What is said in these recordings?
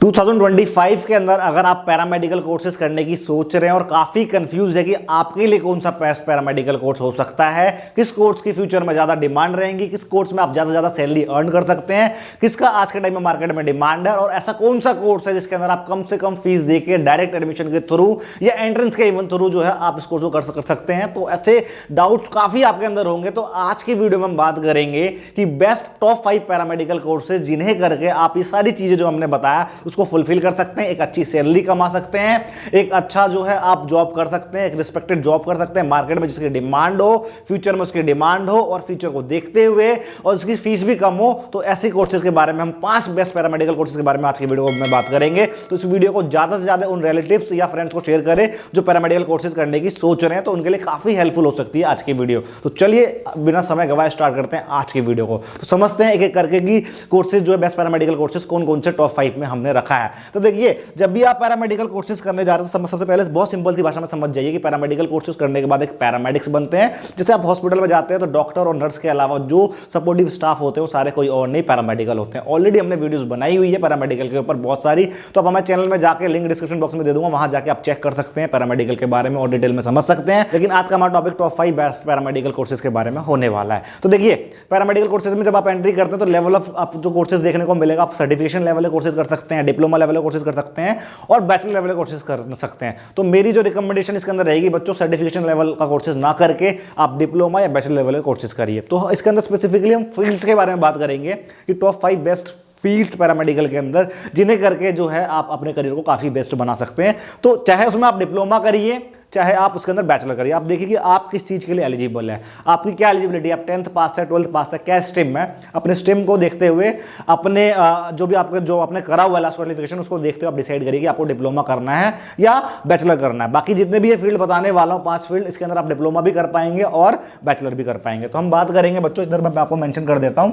2025 के अंदर अगर आप पैरामेडिकल कोर्सेज करने की सोच रहे हैं और काफी कंफ्यूज है कि आपके लिए कौन सा बेस्ट पैरामेडिकल कोर्स हो सकता है, किस कोर्स की फ्यूचर में ज्यादा डिमांड रहेंगी, किस कोर्स में आप ज्यादा से ज्यादा सैलरी अर्न कर सकते हैं, किसका आज के टाइम में मार्केट में डिमांड है और ऐसा कौन सा कोर्स है जिसके अंदर आप कम से कम फीस देके डायरेक्ट एडमिशन के थ्रू या एंट्रेंस के इवन थ्रू जो है आप इस कोर्स को कर सकते हैं। तो ऐसे डाउट्स काफी आपके अंदर होंगे। तो आज की वीडियो में हम बात करेंगे कि बेस्ट टॉप 5 पैरामेडिकल कोर्सेज जिन्हें करके आप ये सारी चीजें जो हमने बताया उसको फुलफिल कर सकते हैं, एक अच्छी सैलरी कमा सकते हैं, एक अच्छा जो है आप जॉब कर सकते हैं, एक रिस्पेक्टेड जॉब कर सकते हैं मार्केट में जिसकी डिमांड हो, फ्यूचर में उसकी डिमांड हो और फ्यूचर को देखते हुए और उसकी फीस भी कम हो। तो ऐसे कोर्सेज के बारे में हम 5 बेस्ट पैरामेडिकल कोर्सेज के बारे में आज की वीडियो में बात करेंगे। तो इस वीडियो को ज्यादा से ज्यादा उन रिलेटिव्स या फ्रेंड्स को शेयर करें जो पैरामेडिकल कोर्सेज करने की सोच रहे हैं, तो उनके लिए काफी हेल्पफुल हो सकती है आज की वीडियो। तो चलिए बिना समय गवाए स्टार्ट करते हैं आज की वीडियो को। तो समझते हैं एक एक करके कि कोर्सेज जो है बेस्ट पैरामेडिकल कोर्सेज कौन कौन से टॉप 5 में हमने रखा है। तो देखिए, जब भी आप पैरामेडिकल कोर्सेज करने जा रहे हैं तो सबसे पहले बहुत सिंपल सी भाषा में समझ जाइए कि पैरामेडिकल कोर्सेज करने के बाद एक पैरामेडिक्स बनते हैं। जैसे आप हॉस्पिटल में जाते हैं तो डॉक्टर और नर्स के अलावा जो सपोर्टिव स्टाफ होते हैं वो सारे कोई और नहीं पैरामेडिकल होते हैं। ऑलरेडी हमने वीडियोस बनाई हुई है पैरामेडिकल के ऊपर बहुत सारी, तो आप हमारे चैनल में जाकर लिंक डिस्क्रिप्शन बॉक्स में दे दूंगा, वहां जाके आप चेक कर सकते हैं, पैरामेडिकल के बारे में और डिटेल में समझ सकते हैं। लेकिन आज का हमारा topic top 5 best paramedical courses के बारे में होने वाला है। तो देखिए, पैरामेडिकल कोर्सेज में जब आप एंट्री करते हैं तो लेवल ऑफ आप जो कोर्सेज देखने को मिलेगा, आप सर्टिफिकेशन लेवल के कोर्सेज कर सकते हैं, डिप्लोमा लेवल के कोर्सेज कर सकते हैं और बैचलर लेवल के कोर्सेज कर सकते हैं। तो मेरी जो रिकमेंडेशन इसके अंदर रहेगी बच्चों, सर्टिफिकेशन लेवल का कोर्सेज ना करके आप डिप्लोमा या बैचलर लेवल के कोर्सेज करिए। तो इसके अंदर स्पेसिफिकली हम फील्ड्स के बारे में बात करेंगे कि टॉप 5 बेस्ट फील्ड्स पैरामेडिकल के अंदर जिन्हें करके जो है आप अपने करियर को काफी बेस्ट बना सकते हैं। तो चाहे उसमें आप डिप्लोमा करिए चाहे आप उसके अंदर बैचलर करिए, आप देखिए कि आप किस चीज के लिए एलिजिबल है, आपकी क्या एलिजिबिलिटी, आप 10th पास है, 12th पास है, क्या स्ट्रीम है, अपने स्ट्रीम को देखते हुए अपने जो भी आपने करा हुआ लास्ट क्वालिफिकेशन उसको देखते हुए आप डिसाइड करिए कि आपको डिप्लोमा करना है या बैचलर करना है। बाकी जितने भी ये फील्ड बताने वाला हूं 5 फील्ड, इसके अंदर आप डिप्लोमा भी कर पाएंगे और बैचलर भी कर पाएंगे। तो हम बात करेंगे बच्चों, इधर मैं आपको मेंशन कर देता हूं।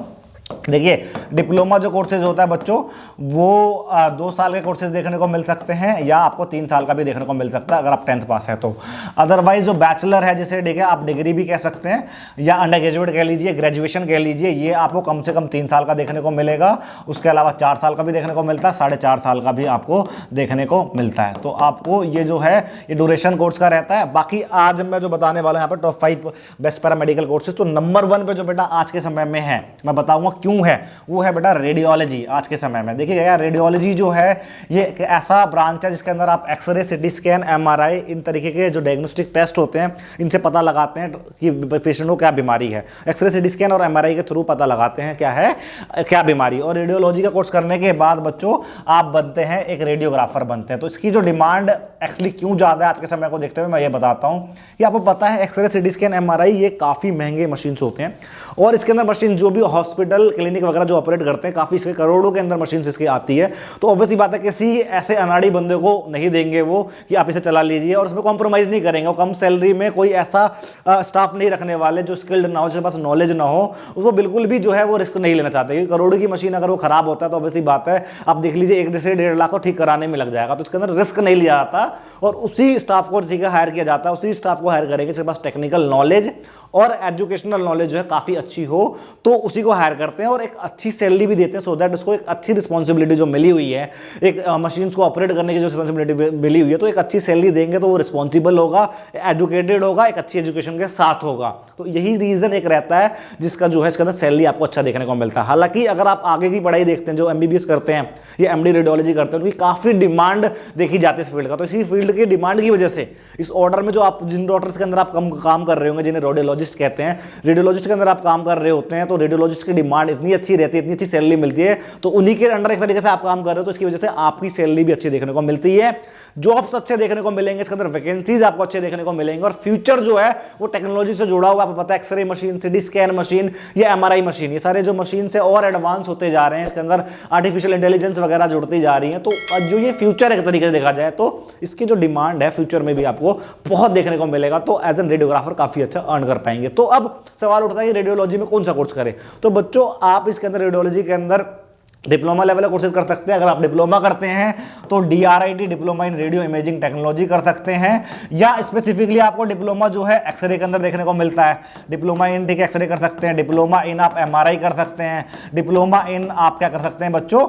देखिए, डिप्लोमा जो कोर्सेज होता है बच्चों वो 2 साल के कोर्सेज देखने को मिल सकते हैं या आपको 3 साल का भी देखने को मिल सकता है अगर आप 10th पास है तो। अदरवाइज जो बैचलर है, जिसे देखिए आप डिग्री भी कह सकते हैं या अंडर ग्रेजुएट कह लीजिए, ग्रेजुएशन कह लीजिए, ये आपको कम से कम 3 साल का देखने को मिलेगा। उसके अलावा 4 साल का भी देखने को मिलता है, 4.5 साल का भी आपको देखने को मिलता है। तो आपको ये जो है ये ड्यूरेशन कोर्स का रहता है। बाकी आज मैं जो बताने वाला हूं यहाँ पर टॉप 5 बेस्ट पैरामेडिकल कोर्सेज, तो नंबर 1 पे जो बेटा आज के समय में है, मैं बताऊंगा क्यों है, वो है बेटा रेडियोलॉजी। आज के समय में देखिए यार, रेडियोलॉजी जो है ये एक ऐसा ब्रांच है जिसके अंदर आप एक्सरे, सिटी स्कैन, एमआरआई, इन तरीके के जो डायग्नोस्टिक टेस्ट होते हैं इनसे पता लगाते हैं कि पेशेंट को क्या बीमारी है। एक्सरे, सिटी स्कैन और एमआरआई के थ्रू पता लगाते हैं क्या है, क्या बीमारी। और रेडियोलॉजी का कोर्स करने के बाद बच्चों आप बनते हैं एक रेडियोग्राफर बनते हैं। तो इसकी जो डिमांड एक्चुअली क्यों ज्यादा है आज के समय को देखते हुए मैं ये बताता हूं कि आपको पता है एक्सरे, सिटी स्कैन, एमआरआई ये काफी महंगे मशीन होते हैं और इसके अंदर मशीन जो भी हॉस्पिटल, क्लिनिक वगैरह जो ऑपरेट करते हैं काफी इसके करोड़ों के अंदर मशीन इसकी आती है। तो ऑब्वियसली बात है किसी ऐसे अनाड़ी बंदे को नहीं देंगे वो कि आप इसे चला लीजिए, और उसमें कॉम्प्रोमाइज नहीं करेंगे। कम सैलरी में कोई ऐसा स्टाफ नहीं रखने वाले जो स्किल्ड ना हो, जिसके पास नॉलेज ना हो, उसको बिल्कुल भी जो है वो रिस्क नहीं लेना चाहते। क्योंकि करोड़ों की मशीन अगर वो खराब होता है तो ऑब्वियसली बात है आप देख लीजिए 1 से 1.5 लाख को ठीक कराने में लग जाएगा। तो इसके अंदर रिस्क नहीं लिया जाता और उसी स्टाफ को ठीक है हायर किया जाता है, उसी स्टाफ को हायर करेंगे जिसके पास टेक्निकल नॉलेज और एजुकेशनल नॉलेज जो है काफी अच्छी हो, तो उसी को हायर करते हैं और एक अच्छी सैलरी भी देते हैं, सो दैट उसको एक अच्छी रिस्पॉन्सिबिलिटी जो मिली हुई है, एक मशीन को ऑपरेट करने की जो रिस्पॉन्सिबिलिटी मिली हुई है, तो एक अच्छी सैलरी देंगे तो वो रिस्पॉन्सिबल होगा, एजुकेटेड होगा, एक अच्छी एजुकेशन के साथ होगा। तो यही रीजन एक रहता है जिसका जो है इसके अंदर सैलरी आपको अच्छा देखने को मिलता है। हालांकि अगर आप आगे की पढ़ाई देखते हैं, जो एमबीबीएस करते हैं या एमडी रेडियोलॉजी करते हैं, उनकी काफी डिमांड देखी जाती है इस फील्ड का। तो इसी फील्ड की डिमांड की वजह से इस ऑर्डर में जो आप जिन डॉक्टर्स के अंदर आप काम कर रहे होंगे, जिन्हें रेडियोलॉजिस्ट कहते हैं, रेडियोलॉजिस्ट के अंदर आप काम कर रहे होते हैं, तो रेडियोलॉजिस्ट की डिमांड इतनी अच्छी रहती है, इतनी अच्छी सैलरी मिलती है, तो उन्हीं के अंडर एक तरीके से आप काम कर रहे हो, तो इसकी वजह से आपकी सैलरी भी अच्छी देखने को मिलती है, जॉब्स अच्छे देखने को मिलेंगे, इसके अंदर वैकेंसीज आपको अच्छे देखने को मिलेंगे और फ्यूचर जो है वो टेक्नोलॉजी से जुड़ा हुआ। आपको पता है X-ray machine, CT scan machine या एमआरआई मशीन, ये सारे जो मशीन से और एडवांस होते जा रहे हैं, इसके अंदर आर्टिफिशियल इंटेलिजेंस वगैरह जुड़ती जा रही है। तो जो ये फ्यूचर एक तरीके से देखा जाए तो इसकी जो डिमांड है फ्यूचर में भी आपको बहुत देखने को मिलेगा। तो एज एन रेडियोग्राफर काफी अच्छा अर्न कर पाएंगे। तो अब सवाल उठता है कि रेडियोलॉजी में कौन सा कोर्स करें। तो बच्चों आप इसके अंदर रेडियोलॉजी के अंदर डिप्लोमा लेवल का कोर्सेज कर सकते हैं। अगर आप डिप्लोमा करते हैं तो DRIT diploma in radio imaging technology कर सकते हैं, या स्पेसिफिकली आपको डिप्लोमा जो है एक्सरे के अंदर देखने को मिलता है, डिप्लोमा इन ठीक एक्सरे कर सकते हैं, डिप्लोमा इन आप MRI कर सकते हैं, डिप्लोमा इन आप क्या कर सकते हैं बच्चों,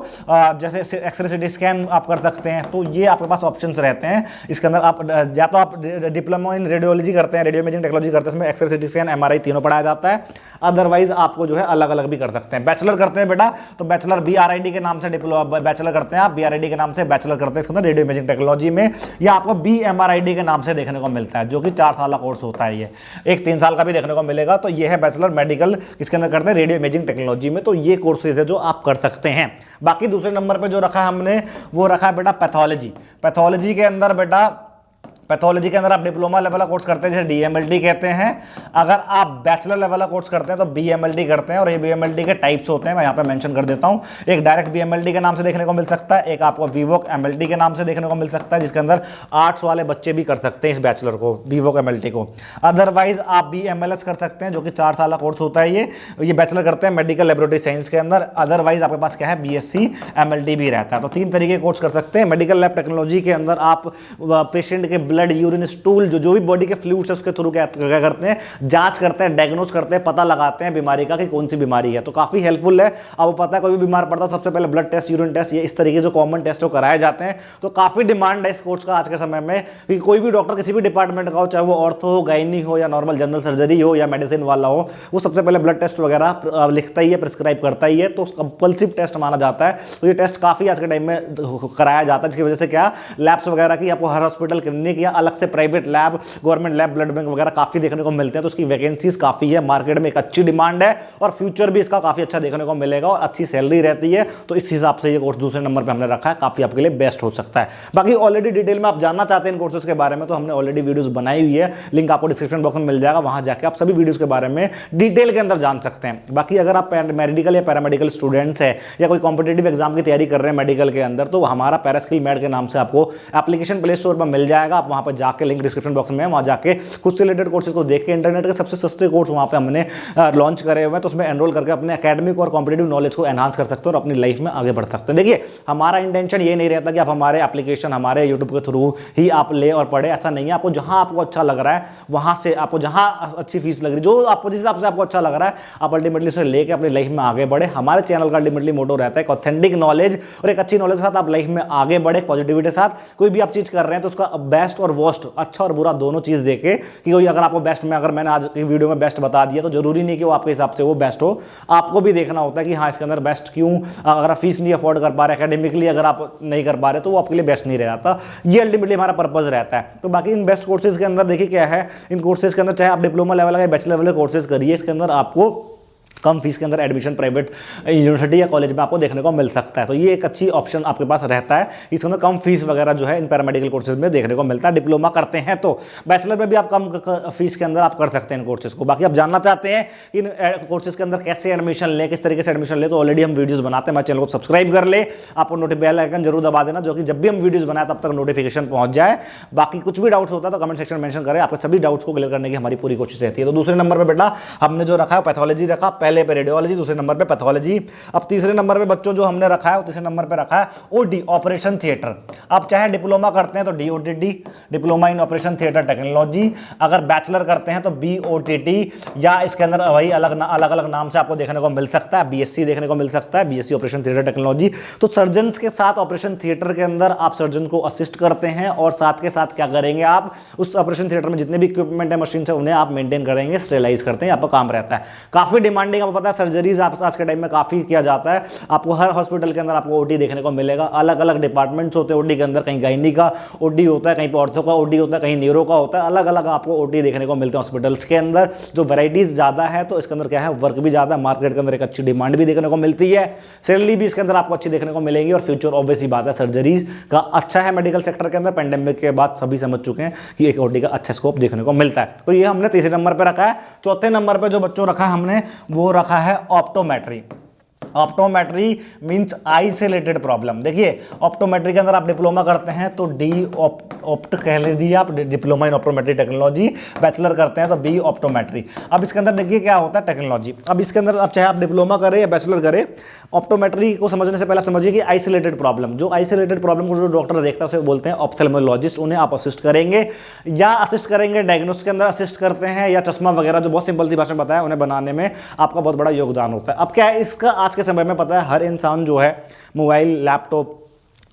जैसे एक्सरे CT स्कैन आप कर सकते हैं। तो ये आपके पास ऑप्शंस रहते हैं। इसके अंदर आप या तो आप डिप्लोमा इन रेडियोलॉजी करते हैं, रेडियो इमेजिंग टेक्नोलॉजी करते हैं, इसमें एक्सरे CT स्कैन MRI तीनों पढ़ाया जाता है। अदरवाइज आपको जो है अलग अलग भी कर सकते हैं। बैचलर करते हैं बेटा तो बैचलर BRIT के नाम से बैचलर करते हैं आप, BRIT के नाम से बैचलर करते हैं इसके अंदर रेडियो इमेजिंग टेक्नोलॉजी में, या आपको BMRIT के नाम से देखने को मिलता है, जो कि 4 साल का कोर्स होता है। ये एक 3 साल का भी देखने को मिलेगा। तो ये है बैचलर मेडिकल, किसके अंदर करते हैं, रेडियो इमेजिंग टेक्नोलॉजी में। तो ये कोर्सेज है जो आप कर सकते हैं। बाकी दूसरे नंबर पर जो रखा है हमने, वो रखा है बेटा पैथोलॉजी। पैथोलॉजी के अंदर बेटा, पैथोलॉजी के अंदर आप डिप्लोमा लेवल का कोर्स करते हैं जैसे DMLT कहते हैं। अगर आप बैचलर लेवल का कोर्स करते हैं तो BMLT करते हैं, और ये BMLT के टाइप्स होते हैं, मैं यहाँ पे मेंशन कर देता हूँ। एक डायरेक्ट BMLT के नाम से देखने को मिल सकता है, एक आपको VVOC MLT के नाम से देखने को मिल सकता है, जिसके अंदर आर्ट्स वाले बच्चे भी कर सकते हैं इस बैचलर को, VVOC MLT को। अदरवाइज आप BMLS कर सकते हैं, जो कि 4 साल का कोर्स होता है। ये बैचलर करते हैं मेडिकल लेबोरेटरी साइंस के अंदर। अदरवाइज आपके पास क्या है, BSc MLT भी रहता है। तो 3 तरीके के कोर्स कर सकते हैं। मेडिकल लैब टेक्नोलॉजी के अंदर आप पेशेंट के ब्लड, यूरिन, स्टूल, जो भी बॉडी के फ्लूइड्स है उसके थ्रू क्या करते हैं, जांच करते हैं, डायग्नोस करते हैं, पता लगाते हैं बीमारी का कि कौन सी बीमारी है। तो काफी हेल्पफुल है। आपको पता है कोई भी बीमार पड़ता है सबसे पहले ब्लड टेस्ट, यूरिन टेस्ट, ये इस तरीके जो कॉमन टेस्ट हो कराए जाते हैं। तो काफी डिमांड है इस कोर्स का आज के समय में, कि कोई भी डॉक्टर किसी भी डिपार्टमेंट का हो, चाहे वो ऑर्थो हो, गायनी हो, या नॉर्मल जनरल सर्जरी हो, या मेडिसिन वाला हो, वो सबसे पहले ब्लड टेस्ट वगैरह लिखता ही है, प्रिस्क्राइब करता ही है। तो कंपल्सिव टेस्ट माना जाता है। तो ये टेस्ट काफी आज के टाइम में कराया जाता है, जिसकी वजह से क्या लैब्स वगैरह की आपको हर हॉस्पिटल, क्लिनिक या अलग से private lab, government lab, blood bank वगैरह काफी देखने को मिलते हैं। तो उसकी वैकेंसीज काफी है, मार्केट में एक अच्छी डिमांड है, और फ्यूचर भी इसका काफी अच्छा देखने को मिलेगा, और अच्छी सैलरी रहती है। तो इस हिसाब से ये कोर्स दूसरे नंबर पे हमने रखा है, काफी आपके लिए बेस्ट हो सकता है। बाकी ऑलरेडी डिटेल में आप जानना चाहते हैं इन कोर्सेज के बारे में, तो हमने ऑलरेडी वीडियोस बनाई हुई है, लिंक आपको डिस्क्रिप्शन बॉक्स में मिल जाएगा, वहां जाकर आप सभी वीडियोस के बारे में डिटेल के अंदर जान सकते हैं। बाकी अगर आप मेडिकल या पैरामेडिकल स्टूडेंट्स है, या कोई कॉम्पिटेटिव एग्जाम की तैयारी कर रहे हैं मेडिकल के अंदर, तो हमारा पैरास्किल मेड के नाम से आपको एप्लीकेशन प्ले स्टोर पर मिल जाएगा। आप वहां पर जाकर, लिंक डिस्क्रिप्शन बॉक्स में, वहां जाके खुद से रिलेटेड कोर्सेज को देख के, इंटरनेट के सबसे सस्ते कोर्स वहां पे हमने लॉन्च करे हुए हैं। तो उसमें एनरोल करके अपने एकेडमिक और कॉम्पिटेटिव नॉलेज को एनहांस कर सकते हो और अपनी लाइफ में आगे बढ़ सकते हैं। देखिए, हमारा इंटेंशन ये नहीं रहता कि आप हमारे एप्लीकेशन, हमारे यूट्यूब के थ्रू ही आप ले और पढ़े, ऐसा नहीं है। आपको जहां आपको अच्छा लग रहा है, वहां से आपको जहां अच्छी फीस लग रही है, जो आपको जिस हिसाब से आपको अच्छा लग रहा है, आप अल्टीमेटली उसे लेके अपनी लाइफ में आगे बढ़े। हमारे चैनल का अल्टीमेटली मोटो रहता है ऑथेंटिक नॉलेज, और एक अच्छी नॉलेज के साथ आप लाइफ में आगे बढ़े, पॉजिटिविटी के साथ। कोई भी आप चीज कर रहे हैं तो उसका बेस्ट और वर्स्ट, अच्छा और बुरा दोनों चीज देखे, कि कोई अगर आपको बेस्ट में, अगर मैंने आज की वीडियो में बेस्ट बता दिया, तो जरूरी नहीं कि वो आपके हिसाब से वो बेस्ट हो। आपको भी देखना होता है कि हाँ, इसके अंदर बेस्ट क्यों, अगर आप फीस नहीं अफोर्ड कर पा रहे, एकेडमिकली अगर आप नहीं कर पा रहे, तो वो आपके लिए बेस्ट नहीं रहता। ये अल्टीमेटली हमारा पर्पज रहता है। तो बाकी इन बेस्ट कोर्सेज के अंदर देखिए क्या है, इन कोर्सेज के अंदर चाहे आप डिप्लोमा लेवल या बैचलर लेवल के कोर्सेज करिए, इसके अंदर आपको कम फीस के अंदर एडमिशन प्राइवेट यूनिवर्सिटी या कॉलेज में आपको देखने को मिल सकता है। तो ये एक अच्छी ऑप्शन आपके पास रहता है। इसके अंदर कम फीस वगैरह जो है इन पैरामेडिकल कोर्सेज में देखने को मिलता है। डिप्लोमा करते हैं तो बैचलर में भी आप कम फीस के अंदर आप कर सकते हैं इन कोर्सेज को। बाकी आप जानना चाहते हैं कि इन कोर्सेज के अंदर कैसे एडमिशन लें, किस तरीके से एडमिशन लें, तो ऑलरेडी हम वीडियोज बनाते हैं। हमारे चैनल को सब्सक्राइब कर ले, आपको बेल आइकन जरूर दबा देना, जो कि जब भी हम वीडियोज बनाए तब तक नोटिफिकेशन पहुंच जाए। बाकी कुछ भी डाउट्स होता है तो कमेंट सेक्शन में मेंशन करें, आपके सभी डाउट्स को क्लियर करने की हमारी पूरी कोशिश रहती है। तो दूसरे नंबर पर बेटा हमने जो रखा है पैथोलॉजी रखा, पहले पे रेडियोलॉजी, दूसरे नंबर पे पैथोलॉजी। अब तीसरे नंबर पे बच्चों जो हमने रखा है, तीसरे नंबर पे रखा है ओडी, ऑपरेशन थिएटर। आप चाहे डिप्लोमा करते हैं तो DOTT, diploma in operation theatre technology. अगर बैचलर करते हैं तो BOTT, या इसके अंदर वही अलग अलग नाम से आपको देखने को मिल सकता है। BSc देखने को मिल सकता है, BSc ऑपरेशन थिएटर टेक्नोलॉजी। तो सर्जन के साथ ऑपरेशन थिएटर के अंदर आप सर्जन को असिस्ट करते हैं, और साथ के साथ क्या करेंगे, आप उस ऑपरेशन थिएटर में जितने भी इक्विपमेंट है, मशीन है, उन्हें आप मेंटेन करेंगे, स्टेलाइज करते हैं, आपका काम रहता है। काफी डिमांडिंग, आपको पता है सर्जरीज आज के टाइम में काफी किया जाता है। आपको हर हॉस्पिटल के अंदर आपको ओटी देखने को मिलेगा। अलग अलग डिपार्टमेंट्स होते हैं ओटी के अंदर, कहीं गायनी का ओटी होता है, कहीं ऑर्थो का ओटी होता है, कहीं न्यूरो का होता है। अलग अलग आपको ओटी देखने को मिलते हैं हॉस्पिटल्स के अंदर। जो वैरायटीज ज्यादा है तो इसके अंदर क्या है, वर्क भी ज्यादा है, मार्केट के अंदर एक अच्छी डिमांड भी देखने को मिलती है, सैलरी भी इसके अंदर आपको अच्छी देखने को मिलेगी, और फ्यूचर ऑब्वियस ही बात है सर्जरीज का अच्छा है मेडिकल सेक्टर के अंदर। पेंडेमिक के बाद सभी समझ चुके हैं कि एक ओटी का अच्छा स्कोप देखने को मिलता है। तो ये हमने तीसरे नंबर पर रखा है। चौथे नंबर पर जो बच्चों रखा है हमने, वो रखा है ऑप्टोमेट्री। ऑप्टोमेट्री मीन्स आई से रिलेटेड प्रॉब्लम। देखिए ऑप्टोमेट्री के अंदर आप डिप्लोमा करते हैं तो ऑप्ट कह लीजिए आप, diploma in optometry technology. Bachelor करते हैं तो बी ऑप्टोमेट्री। अब इसके अंदर देखिए क्या होता है टेक्नोलॉजी। अब इसके अंदर आप चाहे आप डिप्लोमा करें या बैचलर करें, ऑप्टोमेट्री को समझने से पहले आप समझिए कि आई से रिलेटेड प्रॉब्लम, जो आई से रिलेटेड प्रॉब्लम को जो डॉक्टर देखता है उसे बोलते हैं ऑप्थेल्मोलॉजिस्ट। उन्हें आप असिस्ट करेंगे या असिस्ट करेंगे डायग्नोसिस के अंदर असिस्ट करते हैं, या चश्मा वगैरह जो बहुत सिंपल सी भाषा में बताया उन्हें बनाने में आपका बहुत बड़ा योगदान होता है। अब क्या है इसका आज के समय में पता है हर इंसान जो है मोबाइल लैपटॉप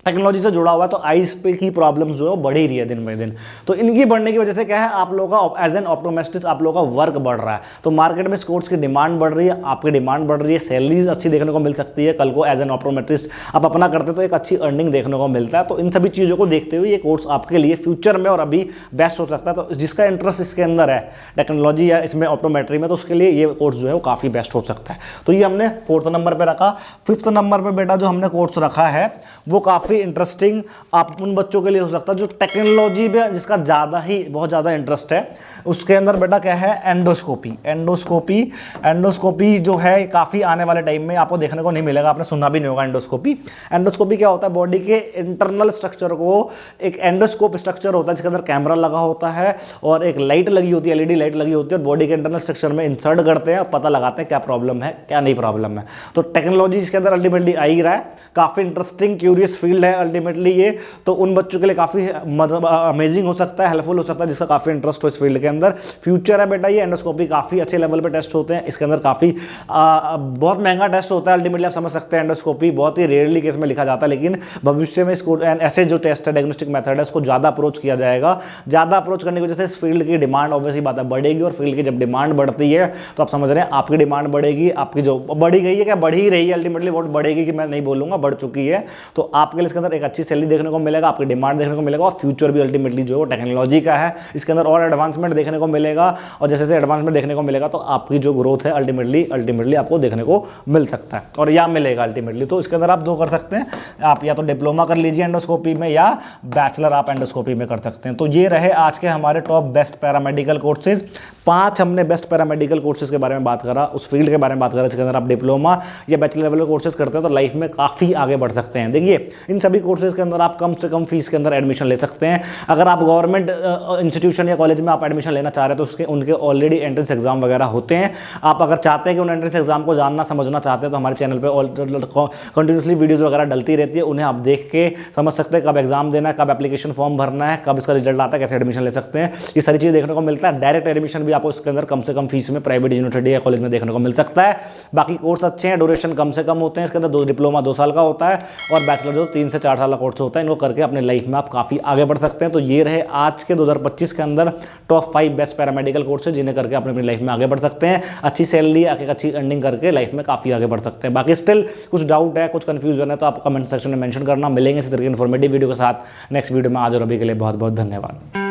टेक्नोलॉजी से जुड़ा हुआ है, तो आईज पे की प्रॉब्लम्स जो है वो बढ़ ही रही है दिन ब दिन। तो इनकी बढ़ने की वजह से क्या है आप लोगों का एज एन ऑप्टोमेट्रिस्ट आप लोगों का वर्क बढ़ रहा है, तो मार्केट में इस कोर्स की डिमांड बढ़ रही है, आपकी डिमांड बढ़ रही है, सैलरीज अच्छी देखने को मिल सकती है। कल को एज एन ऑप्टोमेट्रिस्ट आप अपना करते तो एक अच्छी अर्निंग देखने को मिलता है। तो इन सभी चीज़ों को देखते हुए ये कोर्स आपके लिए फ्यूचर में और अभी बेस्ट हो सकता है। तो जिसका इंटरेस्ट इसके अंदर है टेक्नोलॉजी या इसमें ऑप्टोमेट्री में, तो उसके लिए ये कोर्स जो है वो काफ़ी बेस्ट हो सकता है। तो ये हमने 4th नंबर पर रखा। 5th नंबर पर बेटा जो हमने कोर्स रखा है वो काफ़ी इंटरेस्टिंग आप उन बच्चों के लिए हो सकता है जो टेक्नोलॉजी में जिसका बहुत ज़्यादा इंटरेस्ट है। उसके अंदर बेटा क्या है एंडोस्कोपी। एंडोस्कोपी जो है काफ़ी आने वाले टाइम में आपको देखने को नहीं मिलेगा, आपने सुना भी नहीं होगा एंडोस्कोपी। एंडोस्कोपी क्या होता है, बॉडी के इंटरनल स्ट्रक्चर को, एक एंडोस्कोप स्ट्रक्चर होता है जिसके अंदर कैमरा लगा होता है और एक लाइट लगी होती है, एलईडी लाइट लगी होती है, और बॉडी के इंटरनल स्ट्रक्चर में इंसर्ट करते हैं और पता लगाते हैं क्या प्रॉब्लम है क्या नहीं प्रॉब्लम है। तो टेक्नोलॉजी इसके अंदर अल्टीमेटली आ ही रहा है, काफ़ी इंटरेस्टिंग क्यूरियस फील्ड है अल्टीमेटली ये। तो उन बच्चों के लिए काफ़ी अमेजिंग हो सकता है, हेल्पफुल हो सकता है जिसका काफ़ी इंटरेस्ट हो इस फील्ड के अंदर। फ्यूचर है बेटा ये एंडोस्कोपी काफ़ी अच्छे लेवल पे टेस्ट होते हैं, इसके अंदर काफ़ी बहुत महंगा टेस्ट होता है अल्टीमेटली। आप समझ सकते हैं एंडोस्कोपी बहुत ही रेयरली केस में लिखा जाता है, लेकिन भविष्य में इसको ऐसे जो टेस्ट है डायग्नोस्टिक मेथड है उसको ज़्यादा अप्रोच किया जाएगा। ज़्यादा अप्रोच करने की वजह से इस फील्ड की डिमांड ऑब्वियसली बात है बढ़ेगी, और फील्ड की जब डिमांड बढ़ती है तो आप समझ रहे हैं आपकी डिमांड बढ़ेगी, आपकी जो बढ़ी गई है क्या बढ़ ही रही है अल्टीमेटली, बहुत बढ़ेगी कि मैं नहीं बोलूँगा बढ़ चुकी है। तो आपके लिए इसके अंदर एक अच्छी सैलरी देखने को मिलेगा, आपकी डिमांड देखने को मिलेगा, और फ्यूचर भी अल्टीमेटली जो टेक्नोलॉजी का है इसके अंदर और एडवांसमेंट देखने को मिलेगा। और जैसे जैसे एडवांसमेंट देखने को मिलेगा तो आपकी जो ग्रोथ है अल्टीमेटली आपको देखने को मिल सकता है और या मिलेगा अल्टीमेटली। तो इसके अंदर आप दो कर सकते हैं, आप या तो डिप्लोमा कर लीजिए एंडोस्कोपी में या बैचलर आप एंडोस्कोपी में कर सकते हैं। तो ये रहे आज के हमारे टॉप बेस्ट पैरामेडिकल कोर्सेज। 5 हमने बेस्ट पैरामेडिकल कोर्सेज के बारे में बात करा, उस फील्ड के बारे में बात करा इसके अंदर आप डिप्लोमा या बैचलर लेवल के कोर्सेज करते हैं तो लाइफ में काफ़ी आगे बढ़ सकते हैं। देखिए इन सभी कोर्सेज के अंदर आप कम से कम फीस के अंदर एडमिशन ले सकते हैं। अगर आप गवर्नमेंट इंस्टीट्यूशन या कॉलेज में आप एडमिशन लेना चाह रहे हैं तो उनके ऑलरेडी एंट्रेंस एग्जाम वगैरह होते हैं। आप अगर चाहते हैं कि उन एंट्रेंस एग्जाम को जानना समझना चाहते हैं तो हमारे चैनल पर कंटिन्यूसली वीडियोज़ वगैरह डलती रहती है, उन्हें आप देख के समझ सकते हैं कब एग्जाम देना है, कब एप्लीकेशन फॉर्म भरना है, कब इसका रिजल्ट आता है, कैसे एडमिशन ले सकते हैं। ये सारी चीज़ें देखने को मिलता है। डायरेक्ट एडमिशन भी आपको इसके अंदर कम से कम फीस में प्राइवेट यूनिवर्सिटी या कॉलेज में देखने को मिल सकता है। बाकी कोर्स अच्छे हैं, ड्यूरेशन कम से कम होते हैं, इसके अंदर डिप्लोमा 2 साल का होता है और बैचलर जो 3 से 4 साल का कोर्स होता है। इनको करके अपने लाइफ में आप काफ़ी आगे बढ़ सकते हैं। तो ये रहे आज के 2025 के अंदर टॉप 5 बेस्ट पैरामेडिकल कोर्सेज जिन्हें करके अपनी लाइफ में आगे बढ़ सकते हैं, अच्छी सैलरी अच्छी अर्निंग करके लाइफ में काफ़ी आगे बढ़ सकते हैं। बाकी स्टिल कुछ डाउट है कुछ कन्फ्यूजन है तो आप कमेंट सेक्शन में मेंशन करना। मिलेंगे इसी तरह की इन्फॉर्मेटिव वीडियो के साथ नेक्स्ट वीडियो में। आज और अभी के लिए बहुत बहुत धन्यवाद।